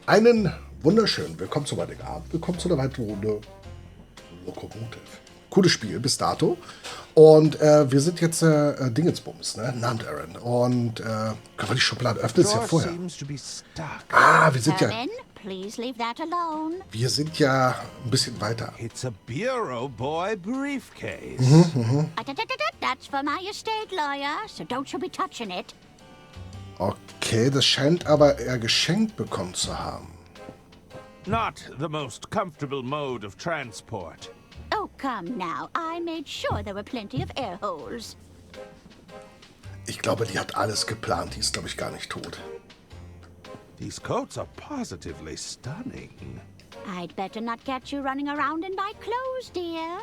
Einen wunderschönen Willkommen zum heutigen Abend. Willkommen zu einer weiteren Runde Locomotive. Cooles Spiel bis dato. Und wir sind jetzt Dingensbums, ne? Namens Aaron. Und können wir die Schublade öffnen? Ist ja vorher. Wir sind ja. Wir sind ja ein bisschen weiter. It's a bureau boy briefcase. That's for my estate lawyer, so don't you be touching it. Okay, das scheint aber er geschenkt bekommen zu haben. Not the most comfortable mode of transport. Oh, come now. I made sure there were plenty of air holes. Ich glaube, die hat alles geplant. Die ist, glaube ich, gar nicht tot. These coats are positively stunning. I'd better not get you running around in my clothes, dear.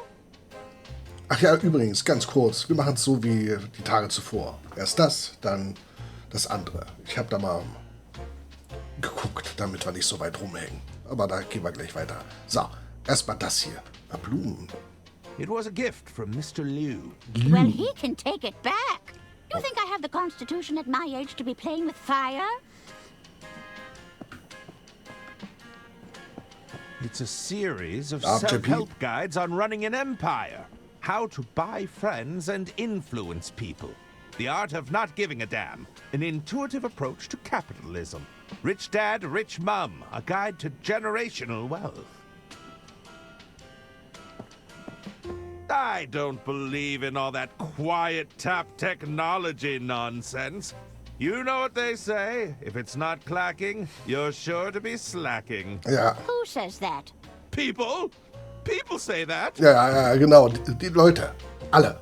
Ach ja, übrigens, ganz kurz. Wir machen es so wie die Tage zuvor. Erst das, dann das andere. Ich habe da mal geguckt, damit wir nicht so weit rumhängen. Aber da gehen wir gleich weiter. So, erstmal das hier. Blumen. It was a gift from Mr. Liu. Well, he can take it back. You think I have the constitution at my age to be playing with fire? It's a series of self-help guides on running an empire. How to buy friends and influence people. The art of not giving a damn. An intuitive approach to capitalism. Rich dad, rich mum. A guide to generational wealth. I don't believe in all that quiet tap technology nonsense. You know what they say. If it's not clacking, you're sure to be slacking. Ja. Who says that? People? People say that. Ja, genau. Die Leute. Alle.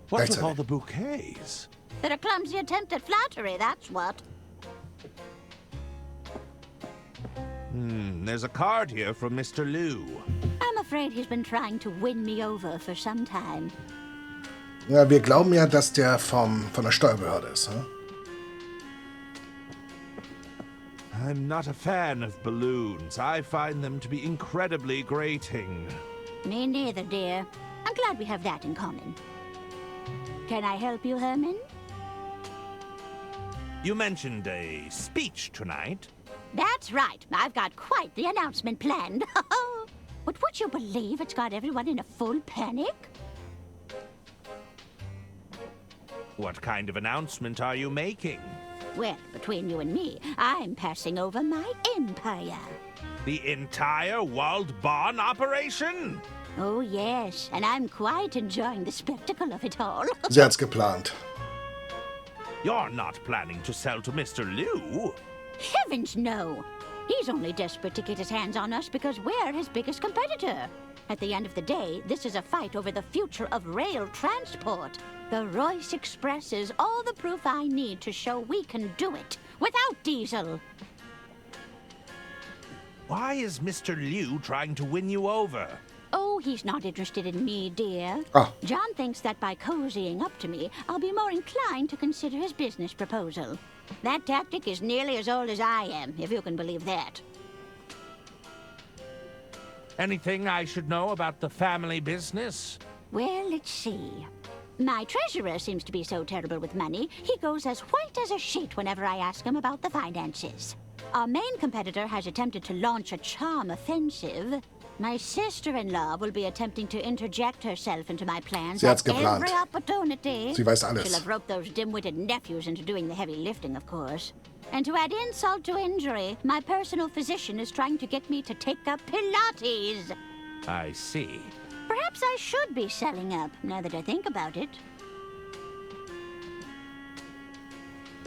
What with all the bouquets? They're a clumsy attempt at flattery, that's what. There's a card here from Mr. Liu. I'm afraid he's been trying to win me over for some time. Ja, wir glauben ja, dass der von der Steuerbehörde ist. Ne? I'm not a fan of balloons. I find them to be incredibly grating. Me neither, dear. I'm glad we have that in common. Can I help you, Herman? You mentioned a speech tonight. That's right. I've got quite the announcement planned. But would you believe it's got everyone in a full panic? What kind of announcement are you making? Well, between you and me, I'm passing over my empire. The entire Walled Barn operation? Oh, yes. And I'm quite enjoying the spectacle of it all. Sie hat's geplant. You're not planning to sell to Mr. Liu? Heavens, no. He's only desperate to get his hands on us because we're his biggest competitor. At the end of the day, this is a fight over the future of rail transport. The Royce Express is all the proof I need to show we can do it without diesel. Why is Mr. Liu trying to win you over? Oh, he's not interested in me, dear. Ah. John thinks that by cozying up to me, I'll be more inclined to consider his business proposal. That tactic is nearly as old as I am, if you can believe that. Anything I should know about the family business? Well, let's see. My treasurer seems to be so terrible with money, he goes as white as a sheet whenever I ask him about the finances. Our main competitor has attempted to launch a charm offensive. My sister-in-law will be attempting to interject herself into my plans Sie hat's at geplant. every opportunity. Sie weiß alles. She'll have roped those dim-witted nephews into doing the heavy lifting, of course. And to add insult to injury, my personal physician is trying to get me to take up Pilates. I see. Perhaps I should be selling up, now that I think about it.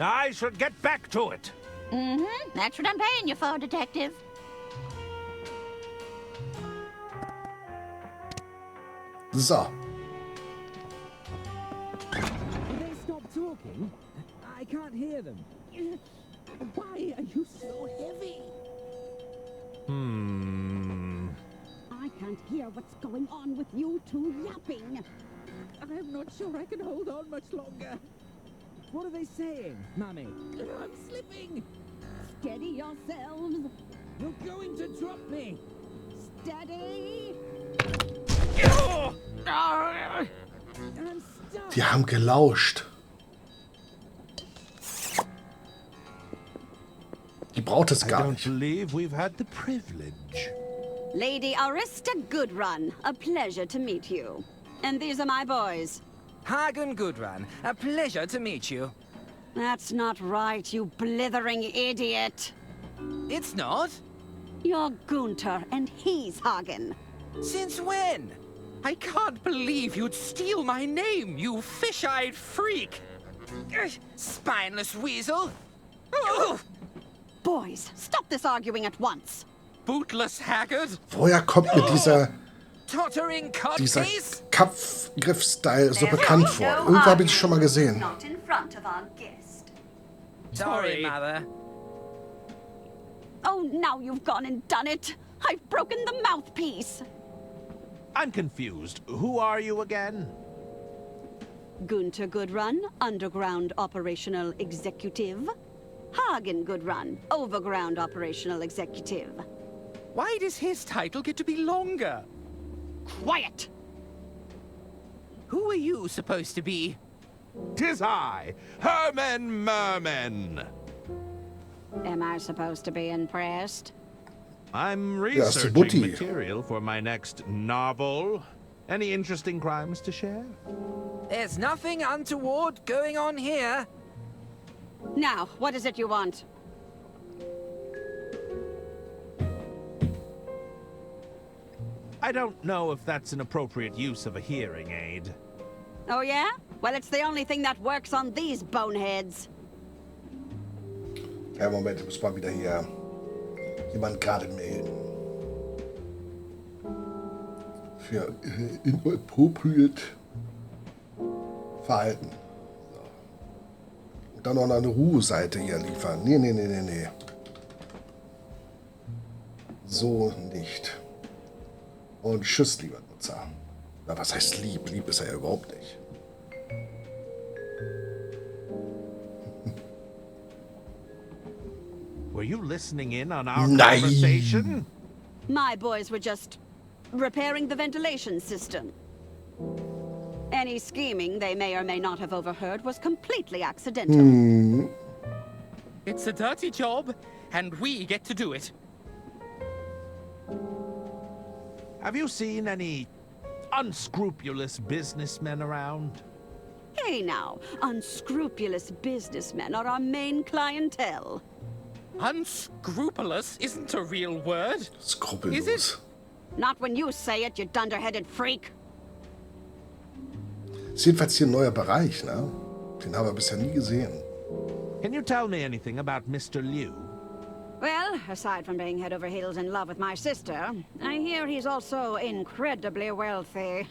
I should get back to it. That's what I'm paying you for, Detective. So. Will they stop talking? I can't hear them. Why are you so heavy? I can't hear what's going on with you two yapping. I'm not sure I can hold on much longer. What are they saying, Mummy? I'm slipping. Steady yourselves. You're going to drop me. Steady. I'm stuck. Die haben gelauscht. Die Die braucht es I gar don't nicht. believe we've had the privilege. Lady Arista Goodrun, a pleasure to meet you. And these are my boys. Hagen Gudrun, a pleasure to meet you. That's not right, you blithering idiot. It's not? You're Gunther, and he's Hagen. Since when? I can't believe you'd steal my name, you fish-eyed freak! Spineless weasel! Ugh. Boys, stop this arguing at once. Bootless haggard! Woher kommt mir Tottering dieser codpiece! Kampfgriff-Style so bekannt vor? Irgendwo habe ich es schon mal gesehen. Not in front of our guest. Sorry, Mother. Oh, now you've gone and done it. I've broken the mouthpiece. I'm confused. Who are you again? Gunther Goodrun, Underground Operational Executive. Hagen Goodrun, Overground Operational Executive. Why does his title get to be longer? Quiet! Who are you supposed to be? 'Tis I, Herman Merman. Am I supposed to be impressed? I'm Ja, ist die researching Mutti. material for my next novel. Any interesting crimes to share? There's nothing untoward going on here. Now, what is it you want? I don't know if that's an appropriate use of a hearing aid. Oh, yeah? Well, it's the only thing that works on these boneheads. Ja, Moment, ich muss mal wieder hier jemand gerade melden. Für inappropriate Verhalten. So. Und dann noch eine Ruheseite hier liefern. Nee. So nicht. Und tschüss, lieber Nutzer. Na, was heißt lieb? Lieb ist er ja überhaupt nicht. Were you listening in on our Nein. conversation? My boys were just repairing the ventilation system. Any scheming they may or may not have overheard was completely accidental. It's a dirty job, and we get to do it. Have you seen any unscrupulous businessmen around? Hey now, unscrupulous businessmen are our main clientele. Unscrupulous isn't a real word. Skrupellos. Is it? Not when you say it, you dunderheaded freak. Ist jedenfalls hier ein neuer Bereich, ne? Den haben wir bisher nie gesehen. Can you tell me anything about Mr. Liu? Well, aside from being head over heels in love with my sister, I hear he's also incredibly wealthy.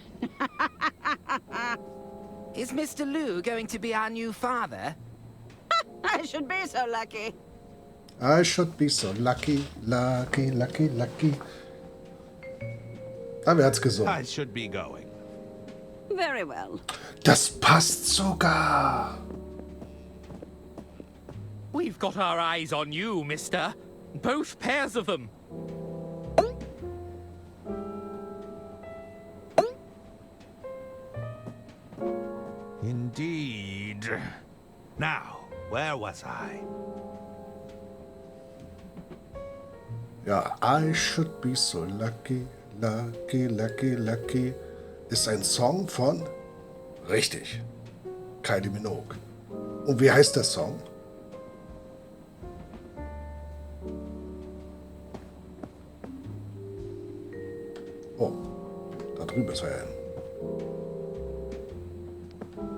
Is Mr. Liu going to be our new father? I should be so lucky. I should be so lucky. Ah, wer hat's gesungen? I should be going. Very well. Das passt sogar. We've got our eyes on you, mister. Both pairs of them. Indeed. Now, where was I? Ja, I should be so lucky. Ist ein Song von... Richtig. Kylie Minogue. Und wie heißt der Song? Oh, da drüben ist er hin.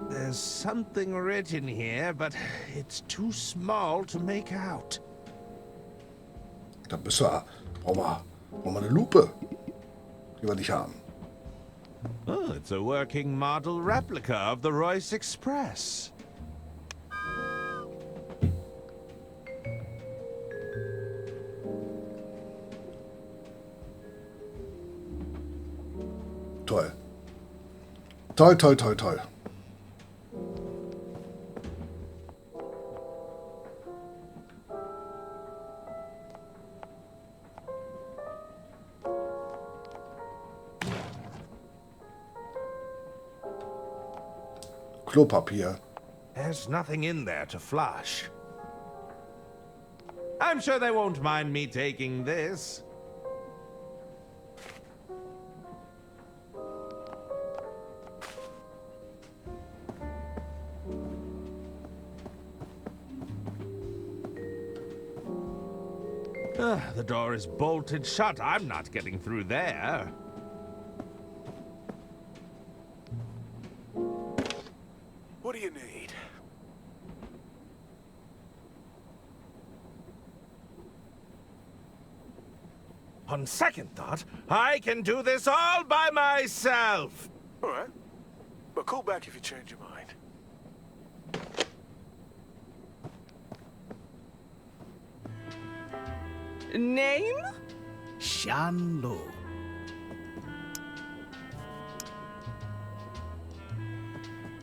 There's something written here, but it's too small to make out. Da müssen wir... Brauchen wir eine Lupe. Die wir nicht haben. Oh, it's a working model replica of the Royce Express. Toll. Toll. Klopapier. There's nothing in there to flush. I'm sure they won't mind me taking this. The door is bolted shut. I'm not getting through there. What do you need? On second thought, I can do this all by myself. All right. But call back if you change your mind. Name? Shan Lo.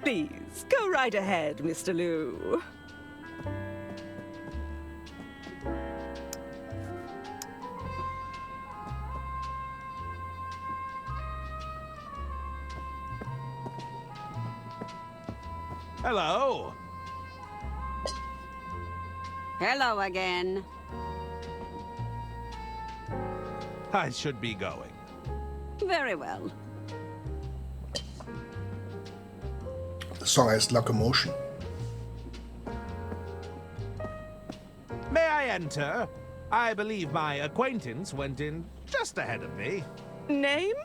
Please, go right ahead, Mr. Liu. Hello. Hello again. I should be going. Very well. The song heißt Locomotion. May I enter? I believe my acquaintance went in just ahead of me. Name?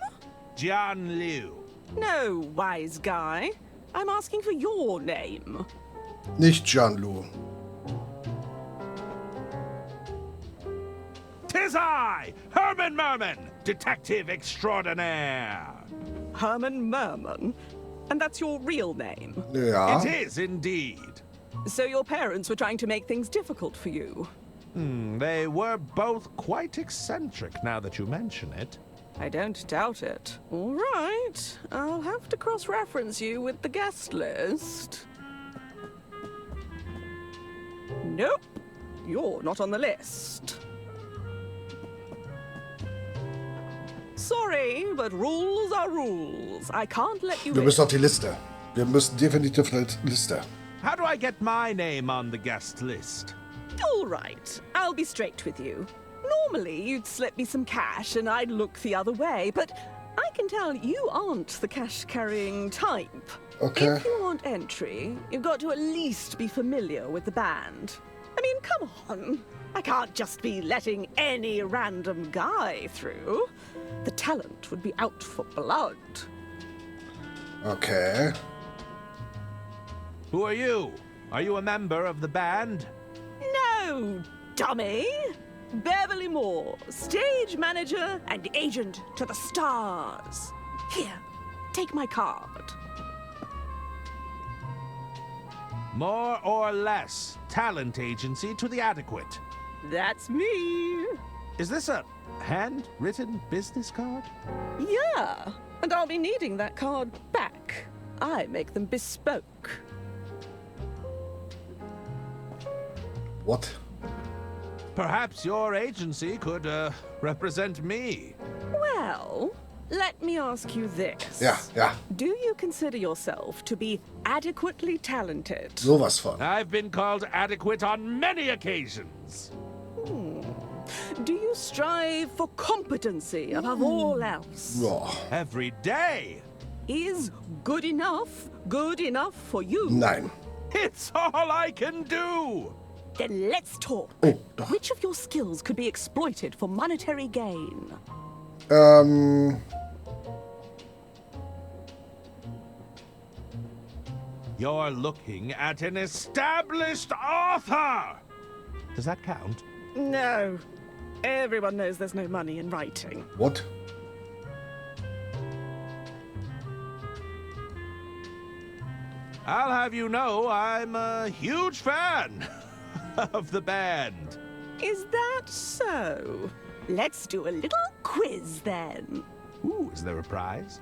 Jian Liu. No, wise guy. I'm asking for your name. Nicht John Lu. Tis I, Herman Merman, detective extraordinaire. Herman Merman? And that's your real name? Ja. It is indeed. So your parents were trying to make things difficult for you? They were both quite eccentric now that you mention it. I don't doubt it. All right. I'll have to cross-reference you with the guest list. Nope. You're not on the list. Sorry, but rules are rules. I can't let you Wir in. müssen auf die Liste. Wir müssen definitiv auf die Liste. How do I get my name on the guest list? All right. I'll be straight with you. Normally, you'd slip me some cash and I'd look the other way, but I can tell you aren't the cash-carrying type. Okay. If you want entry, you've got to at least be familiar with the band. I mean, come on. I can't just be letting any random guy through. The talent would be out for blood. Okay. Who are you? Are you a member of the band? No, dummy. Beverly Moore, stage manager and agent to the stars. Here, take my card. More or less talent agency to the adequate. That's me. Is this a handwritten business card? Yeah, and I'll be needing that card back. I make them bespoke. What? Perhaps your agency could represent me. Well, let me ask you this. Ja, ja. Do you consider yourself to be adequately talented? Sowas von. I've been called adequate on many occasions. Do you strive for competency above all else? Ja. Every day. Is good enough for you? Nein. It's all I can do. Then let's talk. Oh, doch. Which of your skills could be exploited for monetary gain? You're looking at an established author. Does that count? No. Everyone knows there's no money in writing. What? I'll have you know I'm a huge fan of the band. Is that so? Let's do a little quiz then. Ooh, is there a prize?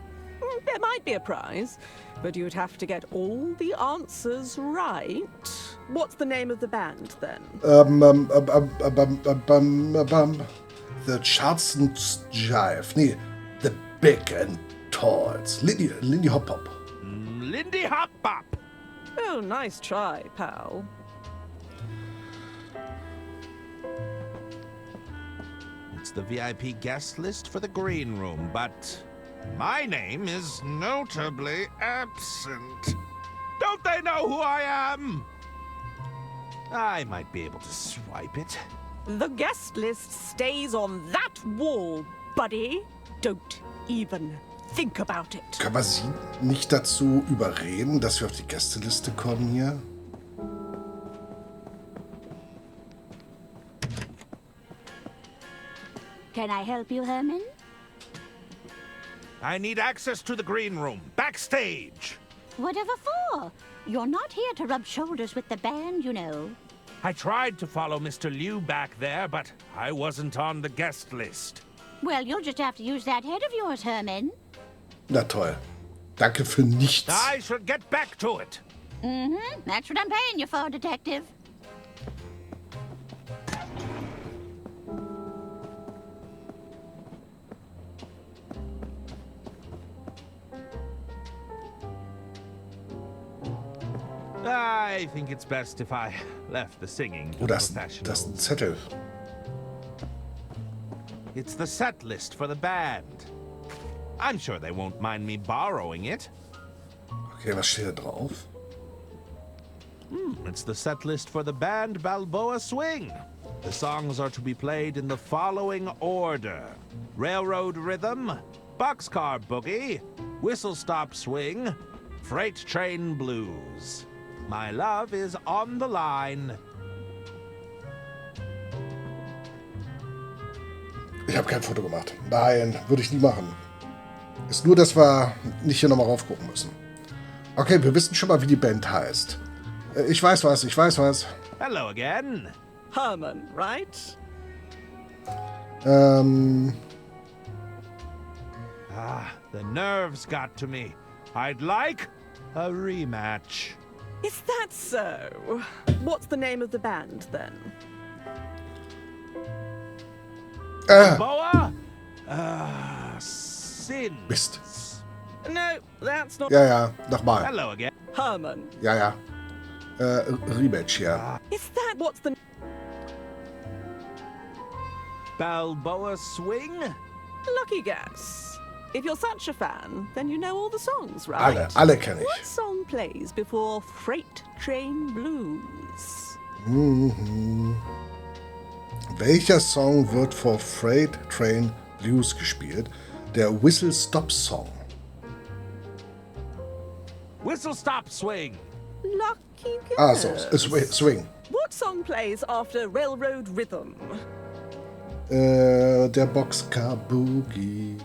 There might be a prize, but you'd have to get all the answers right. What's the name of the band then? The Charleston Jive. Nee, the Big and Talls. Lindy Hop Hop. Lindy Hop Bop. Oh, nice try, pal. It's the VIP guest list for the green room, but my name is notably absent. Don't they know who I am? I might be able to swipe it. The guest list stays on that wall, buddy. Don't even think about it. Können wir sie nicht dazu überreden, dass wir auf die Gästeliste kommen hier? Can I help you, Herman? I need access to the green room, backstage. Whatever for? You're not here to rub shoulders with the band, you know. I tried to follow Mr. Liu back there, but I wasn't on the guest list. Well, you'll just have to use that head of yours, Herman. Na toll. Danke für nichts. I should get back to it. That's what I'm paying you for, Detective. I think it's best if I left the singing to Oh, das ist ein professionals. Zettel. It's the set list for the band. I'm sure they won't mind me borrowing it. Okay, was steht da drauf? It's the set list for the band Balboa Swing. The songs are to be played in the following order: Railroad Rhythm, Boxcar Boogie, Whistle Stop Swing, Freight Train Blues. My love is on the line. Ich habe kein Foto gemacht. Nein, würde ich nie machen. Ist nur, dass wir nicht hier nochmal raufgucken müssen. Okay, wir wissen schon mal, wie die Band heißt. Ich weiß was. Hello again. Herman, right? The nerves got to me. I'd like a rematch. Is that so? What's the name of the band, then? Balboa? Sin. Mist. No, that's not... Ja, nochmal. Hello again. Herman. Ja. Rematch, ja. Is that what's the... Balboa Swing? Lucky guess. If you're such a fan, then you know all the songs, right? Alle kenne ich. What song plays before Freight Train Blues? Welcher Song wird vor Freight Train Blues gespielt? Der Whistle Stop Song. Whistle Stop Swing. Lucky guess. Ah, so, Swing. What song plays after Railroad Rhythm? Der Boxcar Boogie.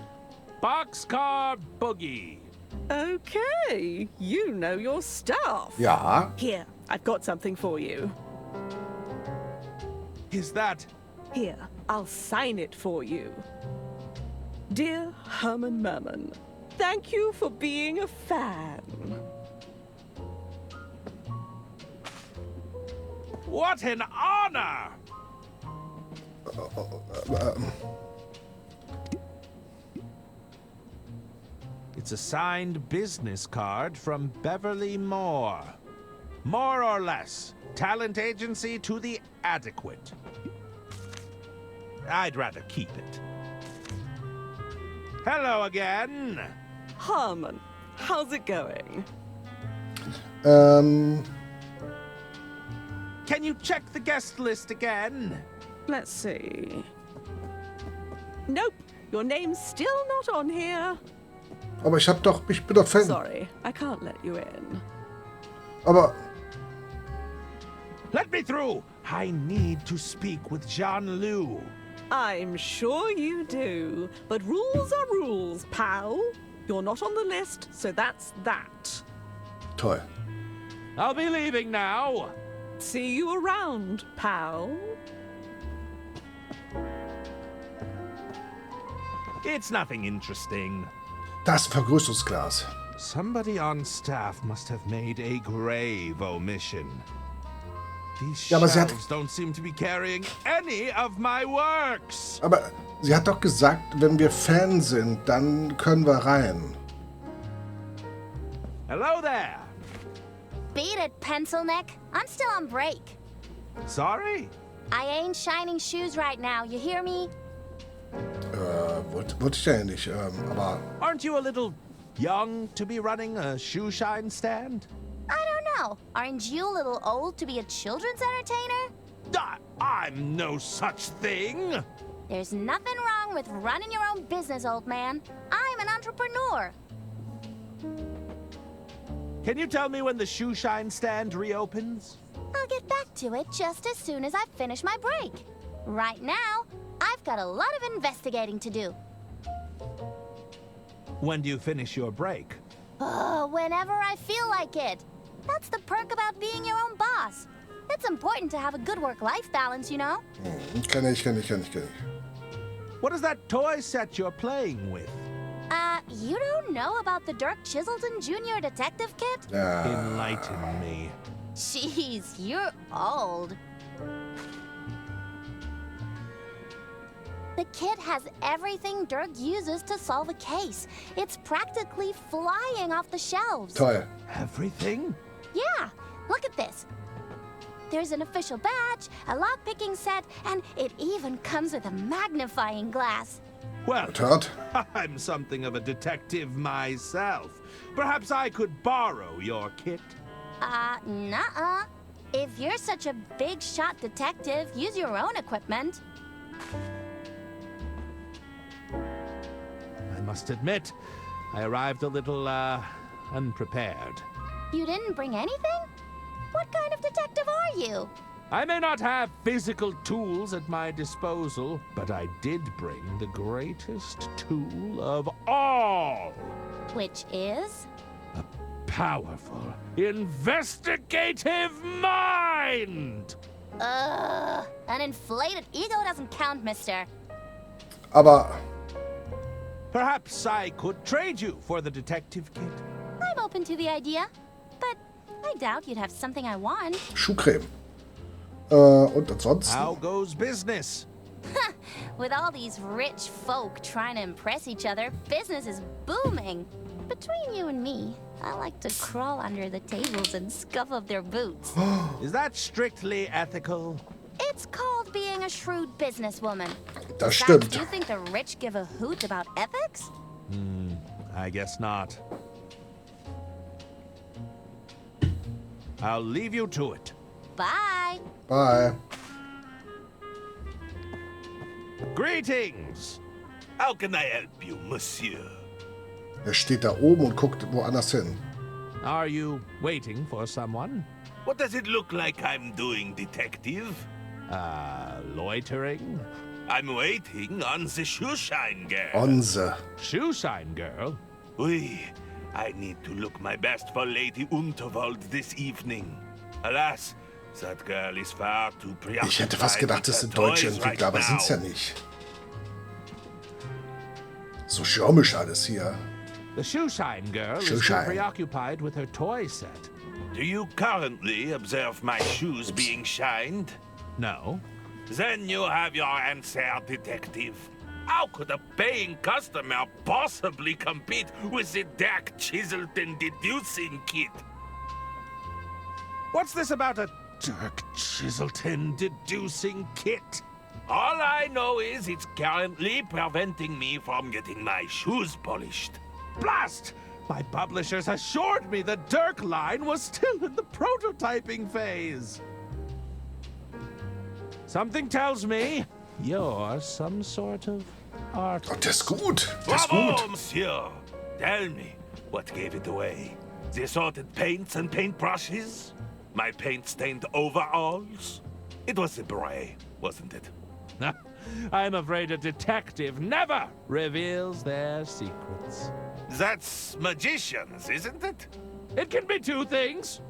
Boxcar Boogie. Okay, you know your stuff. Ja. Here, I've got something for you. Is that... Here, I'll sign it for you. Dear Herman Merman, thank you for being a fan. What an honor! It's a signed business card from Beverly Moore. More or less, talent agency to the adequate. I'd rather keep it. Hello again. Herman, how's it going? Can you check the guest list again? Let's see. Nope, your name's still not on here. Aber ich bin doch Fan. Sorry, I can't let you in. Aber Let me through. I need to speak with Jean Liu. I'm sure you do, but rules are rules, pal. You're not on the list, so that's that. toll. I'll be leaving now. See you around, pal. It's nothing interesting. Das Vergrößerungsglas. Somebody on staff must have made a grave omission. These Ja, aber sie hat- shelves don't seem to be carrying any of my works. Aber sie hat doch gesagt, wenn wir Fan sind, dann können wir rein. Hello there. Beat it, pencil neck. I'm still on break. Sorry? I ain't shining shoes right now, you hear me? Wollte ich ja nicht, aber... Aren't you a little young to be running a shoe shine stand? I don't know. Aren't you a little old to be a children's entertainer? I'm no such thing. There's nothing wrong with running your own business, old man. I'm an entrepreneur. Can you tell me when the shoe shine stand reopens? I'll get back to it just as soon as I finish my break. Right now, I've got a lot of investigating to do. When do you finish your break? Oh, whenever I feel like it. That's the perk about being your own boss. It's important to have a good work-life balance, you know? Kenn ich. What is that toy set you're playing with? You don't know about the Dirk Chiselton Jr. Detective Kit? Enlighten me. Jeez, you're old. The kit has everything Dirk uses to solve a case. It's practically flying off the shelves. Toll. Everything? Yeah, look at this. There's an official badge, a lock-picking set, and it even comes with a magnifying glass. Well, Hört. I'm something of a detective myself. Perhaps I could borrow your kit. Nuh-uh. If you're such a big-shot detective, use your own equipment. I must admit, I arrived a little, unprepared. You didn't bring anything? What kind of detective are you? I may not have physical tools at my disposal, but I did bring the greatest tool of all. Which is? A powerful, investigative mind! An inflated ego doesn't count, mister. Aber... Perhaps I could trade you for the detective kit. I'm open to the idea, but I doubt you'd have something I want. Schuhcreme. Und ansonsten? How goes business? With all these rich folk trying to impress each other, business is booming. Between you and me, I like to crawl under the tables and scuff up their boots. Is that strictly ethical? It's called being a shrewd businesswoman. Das Besides, stimmt. do you think the rich give a hoot about ethics? I guess not. I'll leave you to it. Bye. Bye. Greetings! How can I help you, monsieur? Er steht da oben und guckt woanders hin. Are you waiting for someone? What does it look like I'm doing, detective? Loitering? I'm waiting on the shoeshine girl. Onze. Shoeshine girl? Oui, I need to look my best for Lady Unterwald this evening. Alas, that girl is far too preoccupied. Ich hätte fast gedacht, das sind deutsche Entwickler, aber sind's ja nicht. So schirmisch alles hier. The shoeshine girl is too preoccupied with her toy set. Do you currently observe my shoes being shined? No. Then you have your answer, detective. How could a paying customer possibly compete with the Dirk Chiselton deducing kit? What's this about a Dirk Chiselton deducing kit? All I know is it's currently preventing me from getting my shoes polished. Blast! My publishers assured me the Dirk line was still in the prototyping phase. Something tells me you're some sort of artist. Oh, der ist gut. Der ist Bravo, gut. monsieur. Tell me, what gave it away? The assorted paints and paintbrushes? My paint-stained overalls? It was the beret, wasn't it? I'm afraid a detective never reveals their secrets. That's magicians, isn't it? It can be two things.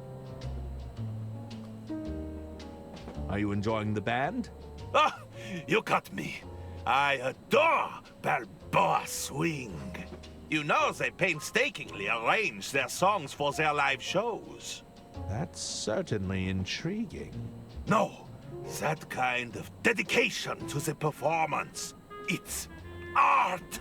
Are you enjoying the band? Ah, you got me. I adore Balboa Swing. You know they painstakingly arrange their songs for their live shows. That's certainly intriguing. No, that kind of dedication to the performance. It's art.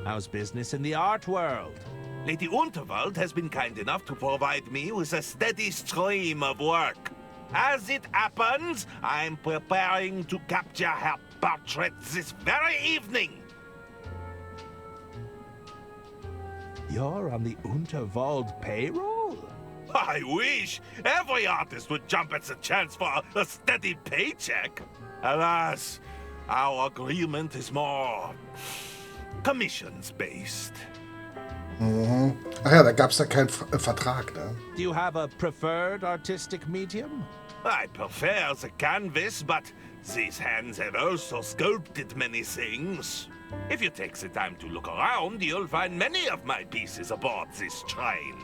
How's business in the art world? Lady Unterwald has been kind enough to provide me with a steady stream of work. As it happens, I'm preparing to capture her portrait this very evening. You're on the Unterwald payroll? I wish every artist would jump at the chance for a steady paycheck. Alas, our agreement is more commissions-based. Mhm. Ach ja, da gab es ja keinen Vertrag, ne? Do you have a preferred artistic medium? I prefer the canvas, but these hands have also sculpted many things. If you take the time to look around, you'll find many of my pieces aboard this train.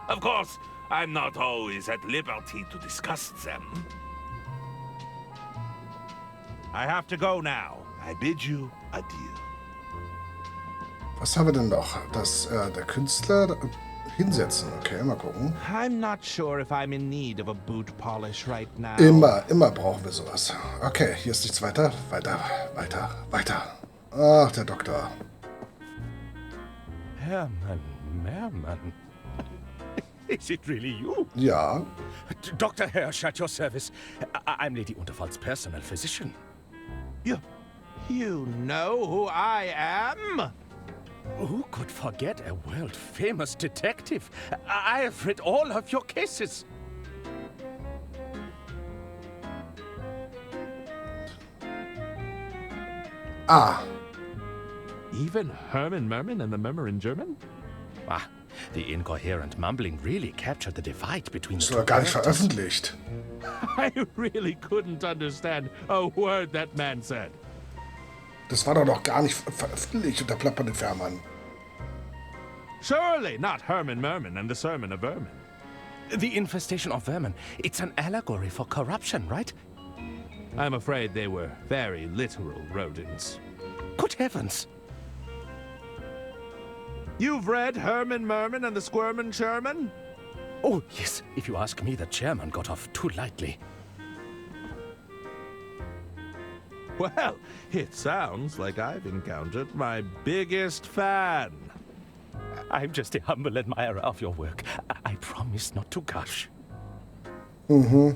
Of course, I'm not always at liberty to discuss them. I have to go now. I bid you adieu. Was haben wir denn noch? Das, der Künstler hinsetzen. Okay, mal gucken. I'm not sure if I'm in need of a boot polish right now. Immer brauchen wir sowas. Okay, hier ist nichts weiter. Weiter. Ach, der Doktor. Hermann Merman. Is it really you? Ja. Dr. Hirsch at your service. I'm Lady Unterwald's personal physician. You know who I am? Who could forget a world-famous detective? I have read all of your cases. Ah. Even Herman Merman and the Murmur in German? Ah, the incoherent mumbling really captured the divide between the Das two war gar nicht characters. veröffentlicht. I really couldn't understand a word that man said. Das war doch noch gar nicht veröffentlicht unter plappernden Fährmann. Surely not Herman Merman and the Sermon of Vermin. The infestation of vermin. It's an allegory for corruption, right? I'm afraid they were very literal rodents. Good heavens! You've read Herman Merman and the Squirmin' Sherman? Oh, yes. If you ask me, the chairman got off too lightly. Well, it sounds like I've encountered my biggest fan. I'm just a humble admirer of your work. I promise not to gush. Mm-hmm.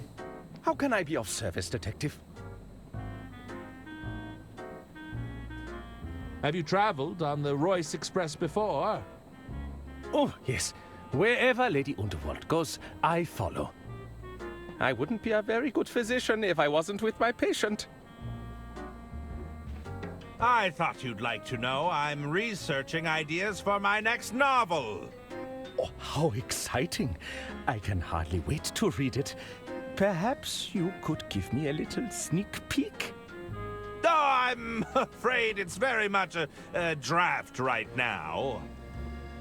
How can I be of service, Detective? Have you traveled on the Royce Express before? Oh, yes. Wherever Lady Unterwald goes, I follow. I wouldn't be a very good physician if I wasn't with my patient. I thought you'd like to know I'm researching ideas for my next novel. Oh, how exciting. I can hardly wait to read it. Perhaps you could give me a little sneak peek? Oh, I'm afraid it's very much a draft right now.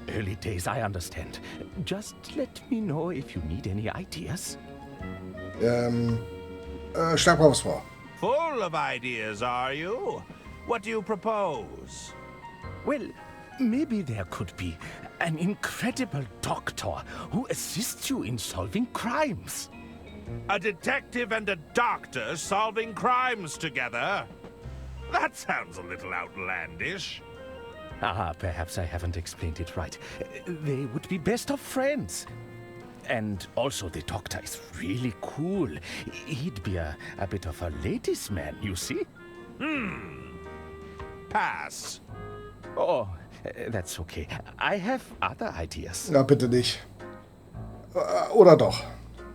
Early days, I understand. Just let me know if you need any ideas. Schlag mal was vor. Full of ideas, are you? What do you propose? Well, maybe there could be an incredible doctor who assists you in solving crimes. A detective and a doctor solving crimes together? That sounds a little outlandish. Ah, perhaps I haven't explained it right. They would be best of friends. And also the doctor is really cool. He'd be a bit of a ladies' man, you see? Pass. Oh, that's okay. I have other ideas. Na, bitte nicht. Oder doch?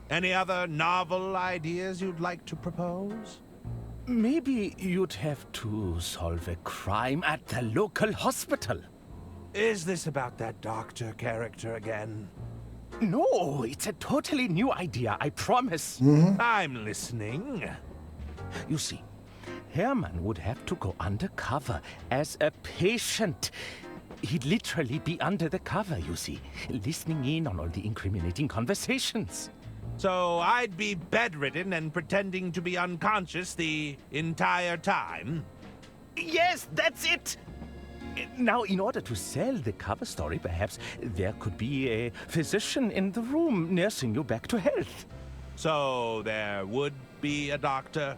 Any other novel ideas you'd like to propose? Maybe you'd have to solve a crime at the local hospital. Is this about that doctor character again? No, it's a totally new idea, I promise. I'm listening. You see, Herman would have to go undercover as a patient. He'd literally be under the cover, you see, listening in on all the incriminating conversations. So I'd be bedridden and pretending to be unconscious the entire time? Yes, that's it! Now, in order to sell the cover story, perhaps there could be a physician in the room nursing you back to health. So there would be a doctor?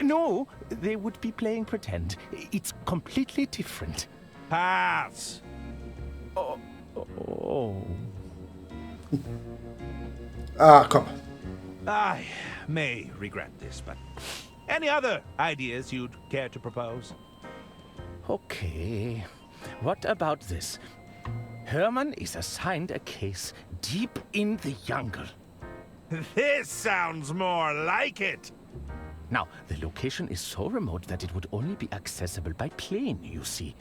No, they would be playing pretend. It's completely different. Pass. Oh. Ah, komm. I may regret this, but any other ideas you'd care to propose? Okay. What about this? Herman is assigned a case deep in the jungle. This sounds more like it. Now, the location is so remote that it would only be accessible by plane, you see.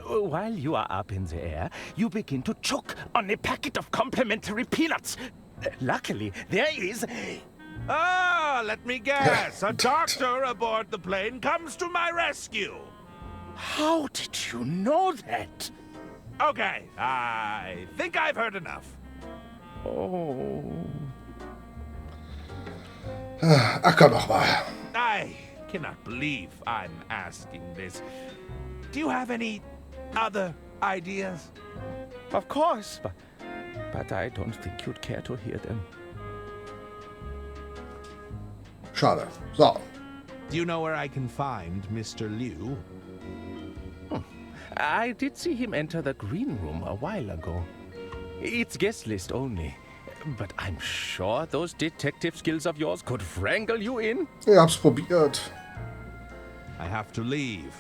While you are up in the air, you begin to choke on a packet of complimentary peanuts. Luckily, there is... Ah, let me guess. A doctor aboard the plane comes to my rescue. How did you know that? Okay, I think I've heard enough. Oh. Ach komm doch mal. I cannot believe I'm asking this. Do you have any other ideas? Of course, but I don't think you'd care to hear them. Schade. So. Do you know where I can find Mr. Liu? I did see him enter the green room a while ago. It's guest list only. But I'm sure those detective skills of yours could wrangle you in. Ich hab's probiert. I have to leave.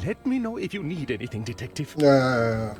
Let me know if you need anything, Detective. Ja.